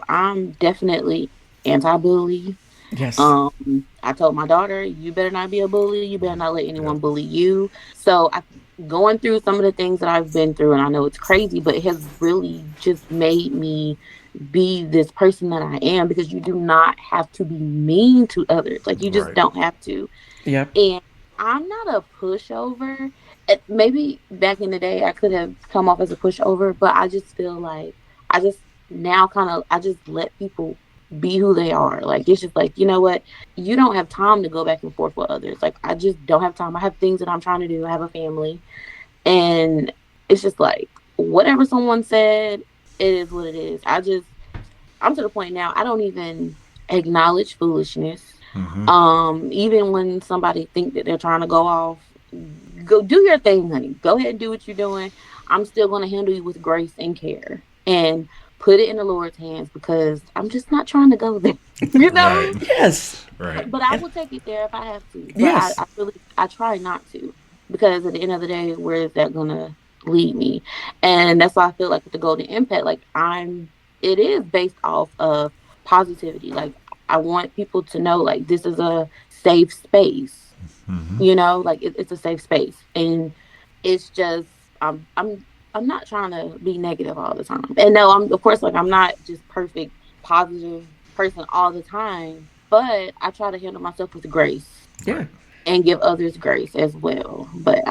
I'm definitely anti-bully. Yes. I told my daughter, you better not be a bully. You better not let anyone bully you. So going through some of the things that I've been through, and I know it's crazy, but it has really just made me be this person that I am, because you do not have to be mean to others. Like, you just don't have to. Yep. And I'm not a pushover. Maybe back in the day I could have come off as a pushover, but I just feel like I just let people be who they are. Like, it's just like, you know what? You don't have time to go back and forth with others. Like, I just don't have time. I have things that I'm trying to do. I have a family. And it's just like, whatever someone said, it is what it is. I'm to the point now, I don't even acknowledge foolishness. Even when somebody think that they're trying to go off, go do your thing, honey. Go ahead and do what you're doing. I'm still going to handle you with grace and care and put it in the Lord's hands because I'm just not trying to go there. You know? Right. Yes. Right. But I will take it there if I have to. But Yes. I try not to, because at the end of the day, where is that gonna lead me? And that's why I feel like with the Golden Impact, like it is based off of positivity. Like I want people to know, like, this is a safe space. You know, like it's a safe space, and it's just I'm not trying to be negative all the time. And no, I'm of course, like, I'm not just perfect, positive person all the time, but I try to handle myself with grace. Yeah. And give others grace as well. But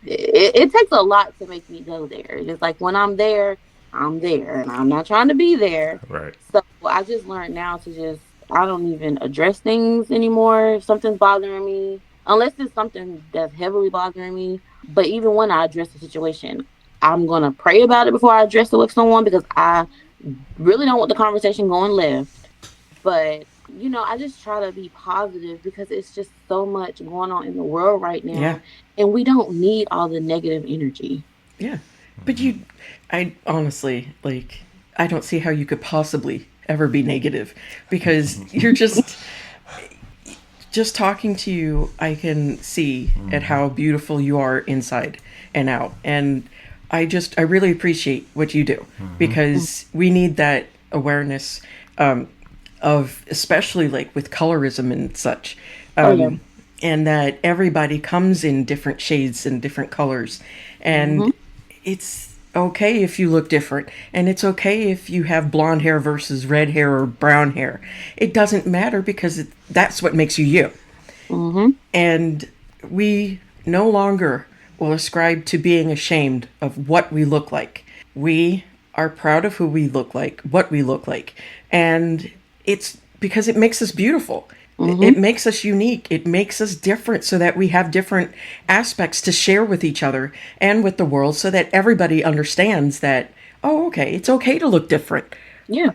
it takes a lot to make me go there. It's like when I'm there, and I'm not trying to be there. Right. So I just learned now to I don't even address things anymore. If something's bothering me, unless it's something that's heavily bothering me. But even when I address the situation, I'm going to pray about it before I address it with someone, because I really don't want the conversation going left. But, you know, I just try to be positive, because it's just so much going on in the world right now. Yeah. And we don't need all the negative energy. Yeah. But I honestly, like, I don't see how you could possibly ever be negative, because you're just talking to you, I can see at how beautiful you are inside and out. And I really appreciate what you do, because we need that awareness of, especially like with colorism and such. And that everybody comes in different shades and different colors. And it's okay if you look different. And it's okay if you have blonde hair versus red hair or brown hair. It doesn't matter, because that's what makes you you. And we no longer will ascribe to being ashamed of what we look like. We are proud of who we look like, what we look like. And it's because it makes us beautiful. It makes us unique. It makes us different, so that we have different aspects to share with each other and with the world, so that everybody understands that, oh, okay, it's okay to look different. Yeah.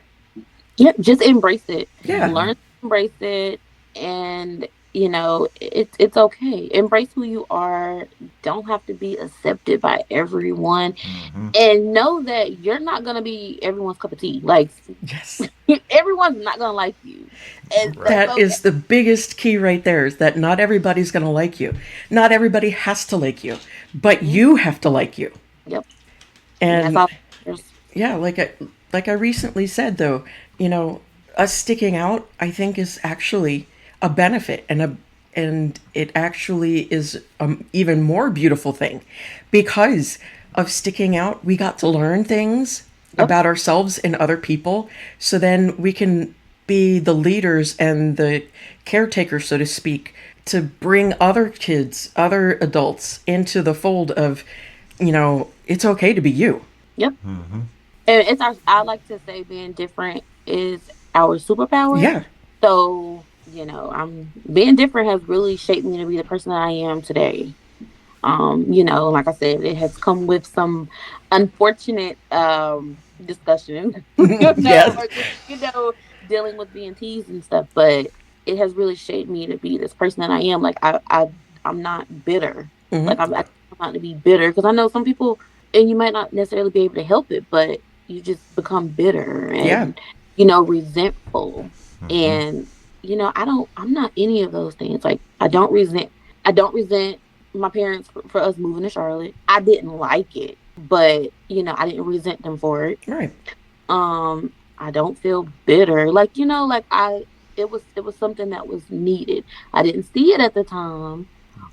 Yeah, just embrace it. Yeah. Learn to embrace it, and, you know, it's okay. Embrace who you are. Don't have to be accepted by everyone. And know that you're not going to be everyone's cup of tea. Like, Yes. everyone's not going to like you. And That is the biggest key right there, is that not everybody's going to like you. Not everybody has to like you, but you have to like you. Yep. And that's all. yeah, like I recently said, though, you know, us sticking out, I think, is actually a benefit, and it actually is an even more beautiful thing, because of sticking out. We got to learn things about ourselves and other people, so then we can be the leaders and the caretakers, so to speak, to bring other kids, other adults into the fold of, you know, it's okay to be you. Yep. And it's I like to say, being different is our superpower. Yeah. So, you know, being different has really shaped me to be the person that I am today. You know, like I said, it has come with some unfortunate discussion. Yes. Or just, you know, dealing with being teased and stuff, but it has really shaped me to be this person that I am. Like I'm not bitter. Like I'm not to be bitter, because I know some people, and you might not necessarily be able to help it, but you just become bitter and you know, resentful. And you know, I'm not any of those things. Like I don't resent my parents for us moving to Charlotte. I didn't like it, but you know, I didn't resent them for it. Right. I don't feel bitter. Like, you know, like it was something that was needed. I didn't see it at the time.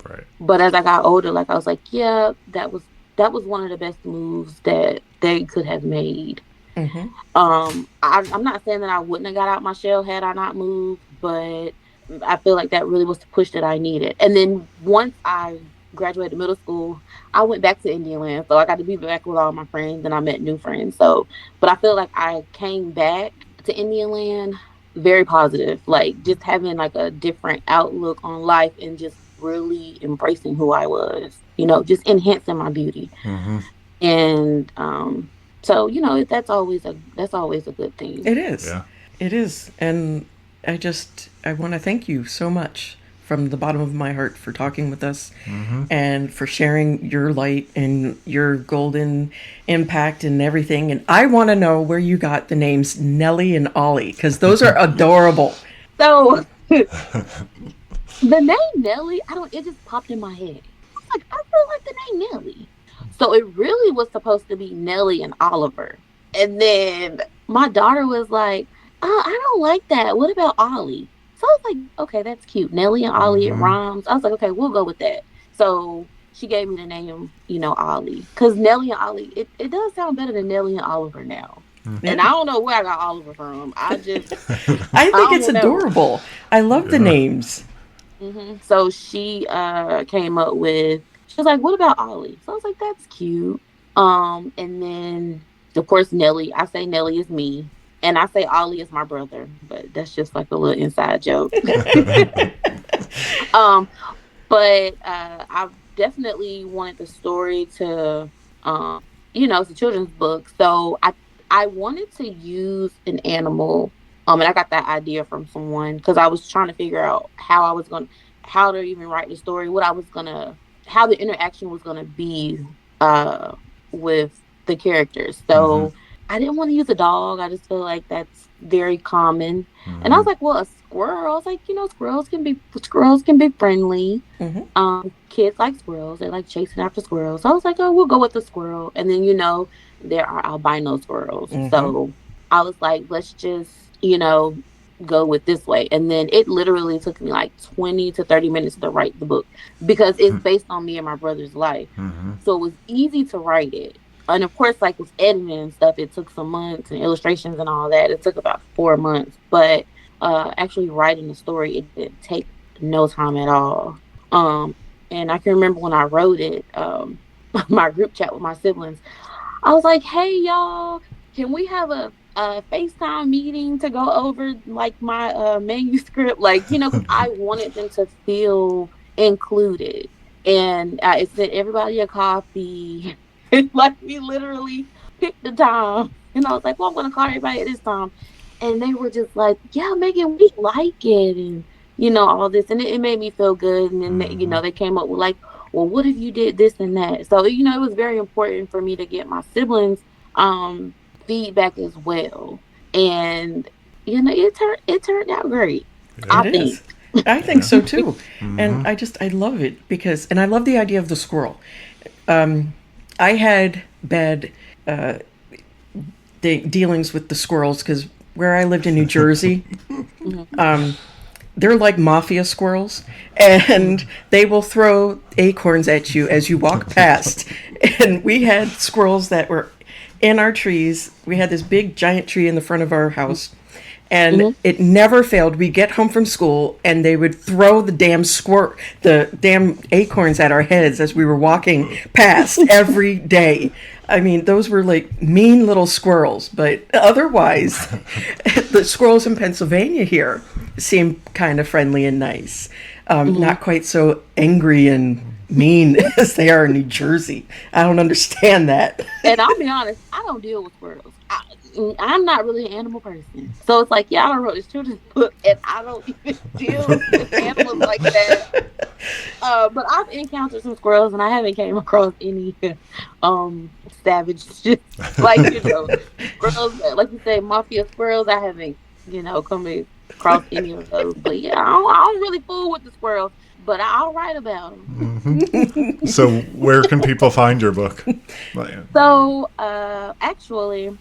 Right. But as I got older, like I was like, yeah, that was one of the best moves that they could have made. I'm not saying that I wouldn't have got out my shell had I not moved, but I feel like that really was the push that I needed. And then once I graduated middle school, I went back to Indian, so I got to be back with all my friends, and I met new friends. So, but I feel like I came back to Indian Land very positive, like just having like a different outlook on life, and just really embracing who I was, you know, just enhancing my beauty. And so, you know, that's always a good thing. It is. Yeah. It is. And I want to thank you so much from the bottom of my heart for talking with us and for sharing your light and your golden impact and everything. And I want to know where you got the names Nelly and Ollie, because those are adorable. So the name Nelly, it just popped in my head. I was like, I really like the name Nelly. So it really was supposed to be Nelly and Oliver. And then my daughter was like, oh, I don't like that. What about Ollie? So I was like, okay, that's cute. Nelly and Ollie, it rhymes. I was like, okay, we'll go with that. So she gave me the name, Ollie. Because Nelly and Ollie, it does sound better than Nelly and Oliver now. And I don't know where I got Oliver from. I think it's adorable. I love the names. So she came up with, she was like, what about Ollie? So I was like, that's cute. And then, of course, Nelly, I say Nelly is me. And I say Ollie is my brother, but that's just like a little inside joke. But I definitely wanted the story to, it's a children's book. So I wanted to use an animal. And I got that idea from someone because I was trying to figure out how to even write the story, how the interaction was going to be with the characters. So I didn't want to use a dog. I just feel like that's very common. And I was like, well, a squirrel. I was like, squirrels can be friendly. Kids like squirrels. They like chasing after squirrels. So I was like, oh, we'll go with the squirrel. And then, there are albino squirrels. So I was like, let's just, go with this way. And then it literally took me like 20 to 30 minutes to write the book because it's based on me and my brother's life. So it was easy to write it. And of course, like with editing and stuff, it took some months and illustrations and all that. It took about 4 months. But actually writing the story, it didn't take no time at all. And I can remember when I wrote it, my group chat with my siblings, I was like, hey, y'all, can we have a FaceTime meeting to go over like my manuscript? Like, 'cause I wanted them to feel included. And I sent everybody a copy. Like we literally picked the time, and I was like, well, I'm gonna call everybody at this time, and they were just like, yeah, Megan, we like it, and all this, and it made me feel good. And then they came up with like, well, what if you did this and that? So it was very important for me to get my siblings feedback as well, and it turned out great. I think so too. And I love it because I love the idea of the squirrel. I had bad dealings with the squirrels because where I lived in New Jersey, they're like mafia squirrels, and they will throw acorns at you as you walk past. And we had squirrels that were in our trees. We had this big giant tree in the front of our house. And it never failed. We'd get home from school, and they would throw the damn acorns at our heads as we were walking past every day. I mean, those were like mean little squirrels, but otherwise, the squirrels in Pennsylvania here seem kind of friendly and nice. Not quite so angry and mean as they are in New Jersey. I don't understand that. And I'll be honest, I don't deal with squirrels. I'm not really an animal person. So it's like, yeah, I wrote this children's book and I don't even deal with animals like that. But I've encountered some squirrels and I haven't came across any savage shit. Like, squirrels, like you say, mafia squirrels, I haven't, come across any of those. But yeah, I don't really fool with the squirrels, but I'll write about them. So where can people find your book? So actually,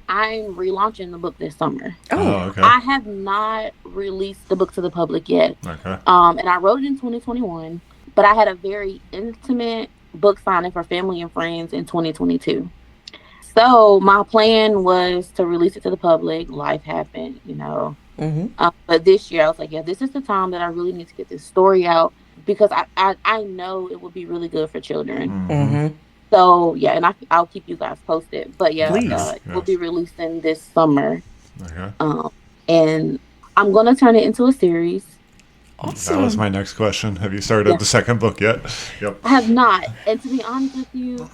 I'm relaunching the book this summer. Oh, okay. I have not released the book to the public yet. Okay. And I wrote it in 2021, but I had a very intimate book signing for family and friends in 2022. So my plan was to release it to the public. Life happened, but this year I was like, yeah, this is the time that I really need to get this story out because I know it will be really good for children. So, yeah, and I'll keep you guys posted. But, yeah, we'll be releasing this summer. Okay. And I'm going to turn it into a series. Awesome. That was my next question. Have you started the second book yet? Yep. I have not. And to be honest with you,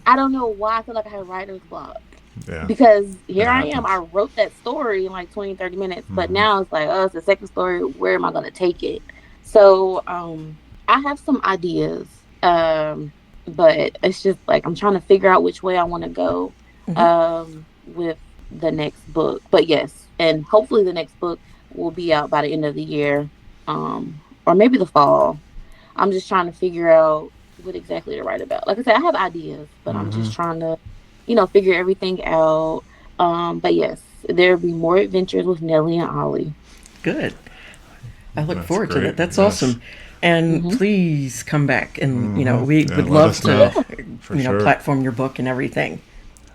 I don't know why I feel like I have writer's block. Yeah. Because here I am. I wrote that story in like 20, 30 minutes. But now it's like, it's the second story. Where am I going to take it? So I have some ideas, but it's just like I'm trying to figure out which way I want to go with the next book. But yes, and hopefully the next book will be out by the end of the year, or maybe the fall. I'm just trying to figure out what exactly to write about. Like I said, I have ideas, but I'm just trying to, figure everything out. But yes, there'll be more adventures with Nelly and Ollie. Good. I look That's forward to great. that. That's Yes. awesome. And please come back, and we Yeah, would let love us know, to, for sure. platform your book and everything.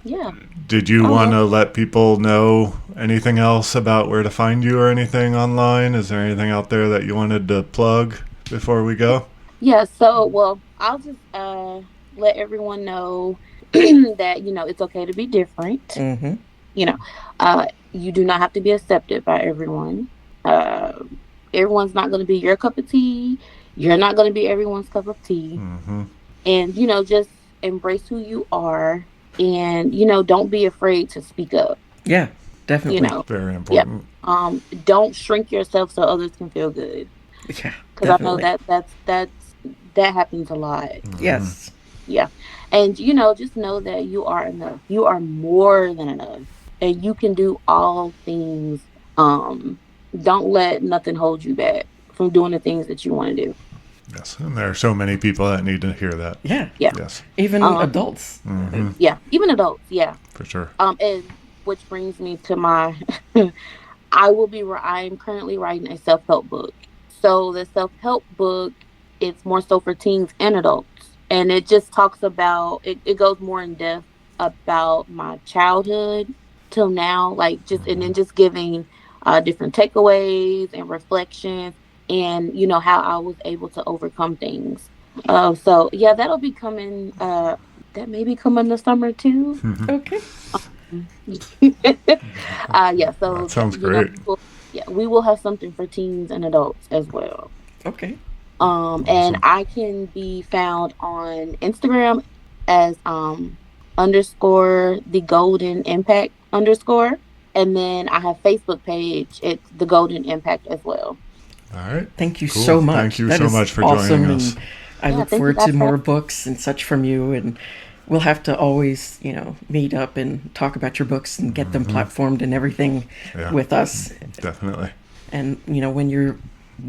Yeah. Did you want to let people know anything else about where to find you or anything online? Is there anything out there that you wanted to plug before we go? Yeah. So, well, I'll just let everyone know that it's okay to be different. Mm-hmm. You know, you do not have to be accepted by everyone. Everyone's not going to be your cup of tea. You're not going to be everyone's cup of tea. And, just embrace who you are. And, don't be afraid to speak up. Yeah, definitely. Very important. Don't shrink yourself so others can feel good. Yeah, Because I know that happens a lot. Yes. Yeah. And, just know that you are enough. You are more than enough. And you can do all things. Don't let nothing hold you back from doing the things that you want to do. Yes, and there are so many people that need to hear that. Yeah. Yeah. Yes, Even adults. Yeah. Even adults. Yeah. for sure. And which brings me to my, I am currently writing a self-help book. So the self-help book, it's more so for teens and adults. And it just talks about, it goes more in depth about my childhood till now, like and then just giving different takeaways and reflections and, how I was able to overcome things. So yeah, that'll be coming, that may be coming this summer too. Okay. Yeah, so That sounds great. we will have something for teens and adults as well. Okay. And I can be found on Instagram as _ the Golden Impact _, and then I have Facebook page. It's the Golden Impact as well. All right. Thank you Cool. so much. Thank you That so is much for awesome, joining us. and I Yeah, look thank forward you to guys more for- books and such from you, and we'll have to always, meet up and talk about your books and get them platformed and everything Yeah. with us. Definitely. And, when you're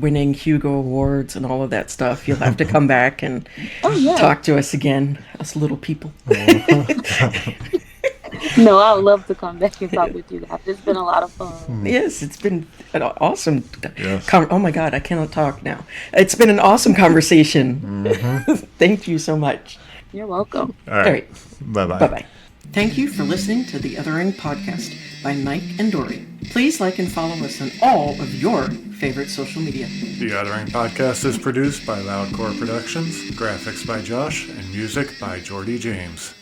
winning Hugo Awards and all of that stuff, you'll have to come back and talk to us again, us little people. No, I would love to come back and talk with you guys. It's been a lot of fun. Yes, it's been an awesome. Yes. Oh my God, I cannot talk now. It's been an awesome conversation. Thank you so much. You're welcome. All right. All right. Bye-bye. Bye bye. Thank you for listening to the Othering Podcast by Mike and Dory. Please like and follow us on all of your favorite social media. The Othering Podcast is produced by LoudCore Productions, graphics by Josh, and music by Jordy James.